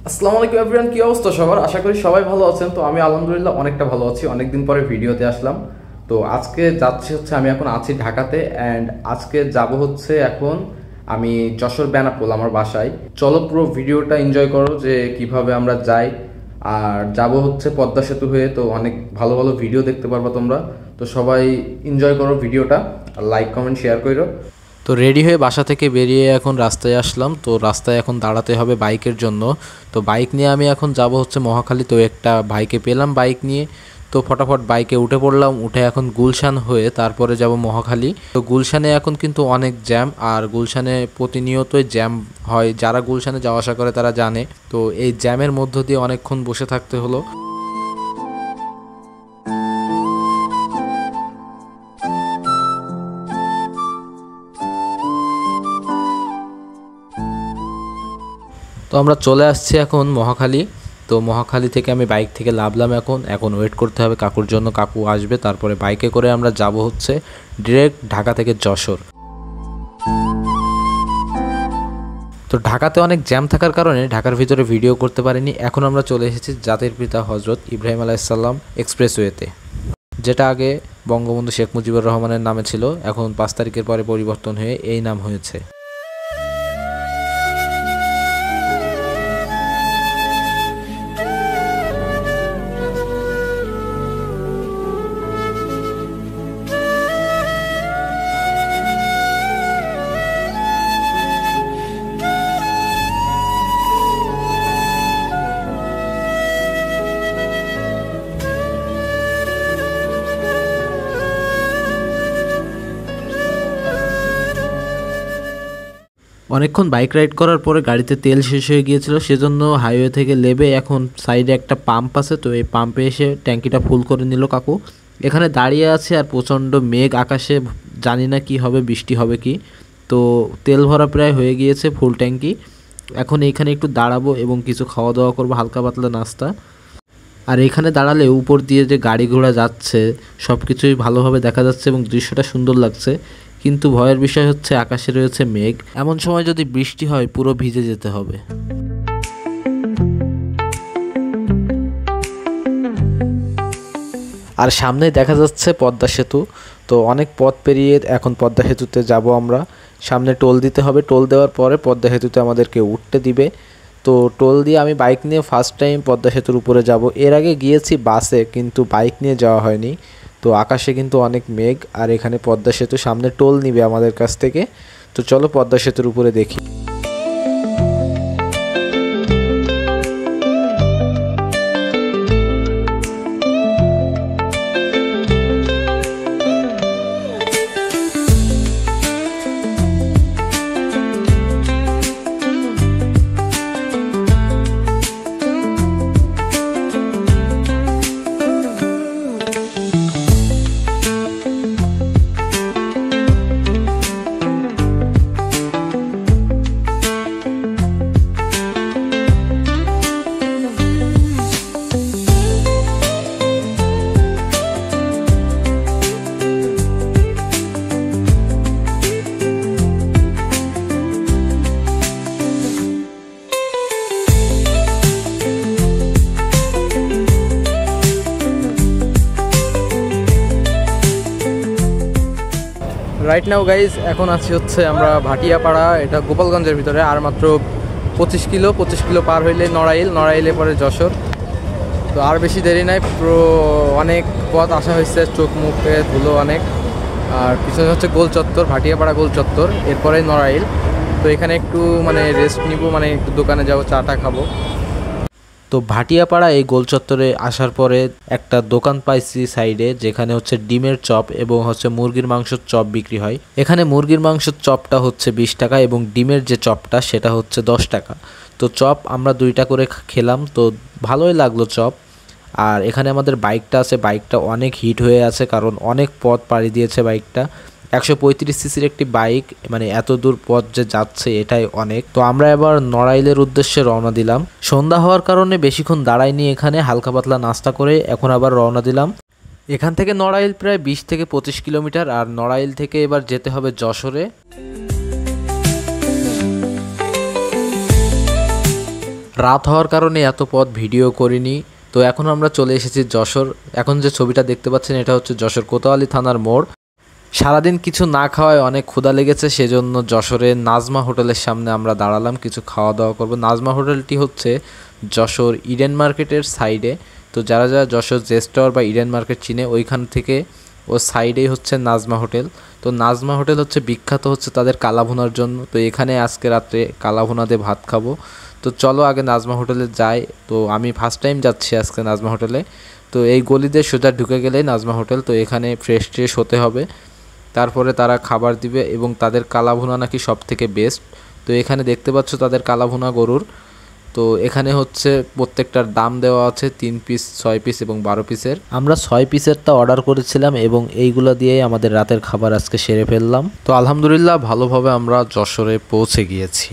আসসালামু আলাইকুম এভরিওয়ান, কি অবস্থা সবার? আশা করি সবাই ভালো আছেন। তো আমি আলহামদুলিল্লাহ অনেকটা ভালো আছি। অনেকদিন পরে ভিডিওতে আসলাম। তো আজকে যাচ্ছি হচ্ছে, আমি এখন আছি ঢাকাতে, অ্যান্ড আজকে যাব হচ্ছে এখন আমি যশোর বেনাপোল আমার বাসায়। চলো পুরো ভিডিওটা এনজয় করো যে কিভাবে আমরা যাই। আর যাব হচ্ছে পদ্মা সেতু হয়ে, তো অনেক ভালো ভালো ভিডিও দেখতে পারবা তোমরা। তো সবাই এনজয় করো ভিডিওটা, আর লাইক কমেন্ট শেয়ার করো। তো রেডি হয়ে বাসা থেকে বেরিয়ে এখন রাস্তায় আসলাম। তো রাস্তায় এখন দাঁড়াতে হবে বাইকের জন্য। তো বাইক নিয়ে আমি এখন যাব হচ্ছে মহাখালী। তো একটা ভাইকে পেলাম বাইক নিয়ে, তো ফটাফট বাইকে উঠে পড়লাম। উঠে এখন গুলশান হয়ে তারপরে যাব মহাখালী। তো গুলশানে এখন কিন্তু অনেক জ্যাম, আর গুলশানে প্রতিনিয়তই জ্যাম হয়। যারা গুলশানে যাওয়া আসা করে তারা জানে। তো এই জ্যামের মধ্য দিয়ে অনেকক্ষণ বসে থাকতে হলো। তো আমরা চলে আসছি এখন মহাখালী। তো মহাখালী থেকে আমি বাইক থেকে নামলাম। এখন ওয়েট করতে হবে কাকুর জন্য, কাকু আসবে, তারপরে বাইকে করে আমরা যাব হচ্ছে ডিরেক্ট ঢাকা থেকে যশোর। তো ঢাকাতে অনেক জ্যাম থাকার কারণে ঢাকার ভিতরে ভিডিও করতে পারিনি। এখন আমরা চলে এসেছি জাতির পিতা হজরত ইব্রাহিম আলাইহিসসালাম এক্সপ্রেসওয়েতে, যেটা আগে বঙ্গবন্ধু শেখ মুজিবুর রহমানের নামে ছিল, এখন 5 তারিখের পরে পরিবর্তন হয়ে এই নাম হয়েছে। অনেকক্ষণ বাইক রাইড করার পরে গাড়িতে তেল শেষ হয়ে গিয়েছিল, সেজন্য হাইওয়ে থেকে নেমে এখন সাইডে একটা পাম্প আছে, তো এই পাম্পে এসে ট্যাঙ্কিটা ফুল করে নিল কাকু। এখানে দাঁড়িয়ে আছে আর প্রচণ্ড মেঘ আকাশে, জানি না কি হবে, বৃষ্টি হবে কি। তো তেল ভরা প্রায় হয়ে গিয়েছে ফুল ট্যাঙ্কি। এখন এইখানে একটু দাঁড়াবো এবং কিছু খাওয়া দাওয়া করবো, হালকা পাতলা নাস্তা। আর এখানে দাঁড়ালে উপর দিয়ে যে গাড়ি ঘোড়া যাচ্ছে সব কিছুই ভালোভাবে দেখা যাচ্ছে এবং দৃশ্যটা সুন্দর লাগছে। কিন্তু ভয়ের বিষয় হচ্ছে আকাশে রয়েছে মেঘ, এমন সময় যদি বৃষ্টি হয় পুরো ভিজে যেতে হবে। আর সামনে দেখা যাচ্ছে পদ্মা সেতু। তো অনেক পথ পেরিয়ে এখন পদ্মা সেতুতে যাব আমরা। সামনে টোল দিতে হবে, টোল দেওয়ার পরে পদ্মা সেতুতে আমাদেরকে উঠতে দিবে। তো টোল দিয়ে আমি বাইক নিয়ে ফার্স্ট টাইম পদ্মা সেতুর উপরে যাব। এর আগে গিয়েছি বাসে, কিন্তু বাইক নিয়ে যাওয়া হয়নি। তো আকাশে কিন্তু অনেক মেঘ, আর এখানে পদ্মা সেতু, সামনে টোল নিবে আমাদের কাছ থেকে। তো চলো পদ্মা সেতুর উপরে দেখি। রাইট নাও গাইজ, এখন আছি হচ্ছে আমরা ভাটিয়াপাড়া, এটা গোপালগঞ্জের ভিতরে। আর মাত্র 25 কিলো পার হইলে নড়াইলে পরে যশোর। তো আর বেশি দেরি নাই, পুরো অনেক পথ আসা হয়েছে, চোখ মুখে ধুলো অনেক। আর পিছনে হচ্ছে গোল চত্বর, ভাটিয়াপাড়া গোল চত্বর, এরপরে নড়াইল। তো এখানে একটু রেস্ট নিব, একটু দোকানে যাবো, চাটা খাবো। তো ভাটিয়াপাড়া এই গোল চত্বরে আসার পরে একটা দোকান পাইছি সাইডে, যেখানে হচ্ছে ডিমের চপ এবং হচ্ছে মুরগির মাংসের চপ বিক্রি হয়। এখানে মুরগির মাংসের চপটা হচ্ছে 20 টাকা এবং ডিমের যে চপটা সেটা হচ্ছে 10 টাকা। তো চপ আমরা 2টা করে খেলাম, তো ভালোই লাগলো চপ। আর এখানে আমাদের বাইকটা আছে, বাইকটা অনেক হিট হয়ে আছে, কারণ অনেক পথ পাড়ি দিয়েছে বাইকটা। 135 সিসির একটি বাইক, এত দূর পথ যে যাচ্ছে এটাই অনেক। তো আমরা এবার নড়াইলের উদ্দেশ্যে রওনা দিলাম। সন্ধ্যা হওয়ার কারণে বেশিক্ষণ দাঁড়াইনি, এখানে হালকা পাতলা নাস্তা করে এখন আবার রওনা দিলাম। এখান থেকে নড়াইল প্রায় 20 থেকে 25 কিলোমিটার, আর নড়াইল থেকে এবার যেতে হবে যশোরে। রাত হওয়ার কারণে এত পথ ভিডিও করিনি। তো এখন আমরা চলে এসেছি যশোর। এখন যে ছবিটা দেখতে পাচ্ছেন এটা হচ্ছে যশোর কোতোয়ালি থানার মোড়। সারাদিন কিছু না খাওয়ায় অনেক ক্ষুধা লেগেছে, সেজন্য যশোরের নাজমা হোটেলের সামনে আমরা দাঁড়ালাম, কিছু খাওয়া দাওয়া করব। নাজমা হোটেলটি হচ্ছে যশোর ইডেন মার্কেটের সাইডে। তো যারা যারা যশোর জেস টাওয়ার বা ইডেন মার্কেট চিনে, ওইখান থেকে ও সাইডেই হচ্ছে নাজমা হোটেল। তো নাজমা হোটেল হচ্ছে বিখ্যাত হচ্ছে তাদের কালাভুনার জন্য। তো এখানে আজকে রাত্রে কালাভুনা দিয়ে ভাত খাবো। তো চলো আগে নাজমা হোটেলে যাই। তো আমি ফার্স্ট টাইম যাচ্ছি আজকে নাজমা হোটেলে। তো এই গলিতে সোজা ঢুকে গেলেই নাজমা হোটেল। তো এখানে ফ্রেশ ট্রেশ হতে হবে, তারপরে তারা খাবার দিবে এবং তাদের কালাভুনা নাকি সব থেকে বেস্ট। তো এখানে দেখতে পাচ্ছ তাদের কালাভুনা গরুর। তো এখানে হচ্ছে প্রত্যেকটার দাম দেওয়া আছে 3 পিস, 6 পিস এবং 12 পিসের। আমরা 6 পিসেরটা অর্ডার করেছিলাম এবং এইগুলো দিয়েই আমাদের রাতের খাবার আজকে সেরে ফেললাম। তো আলহামদুলিল্লাহ ভালোভাবে আমরা যশোরে পৌঁছে গিয়েছি।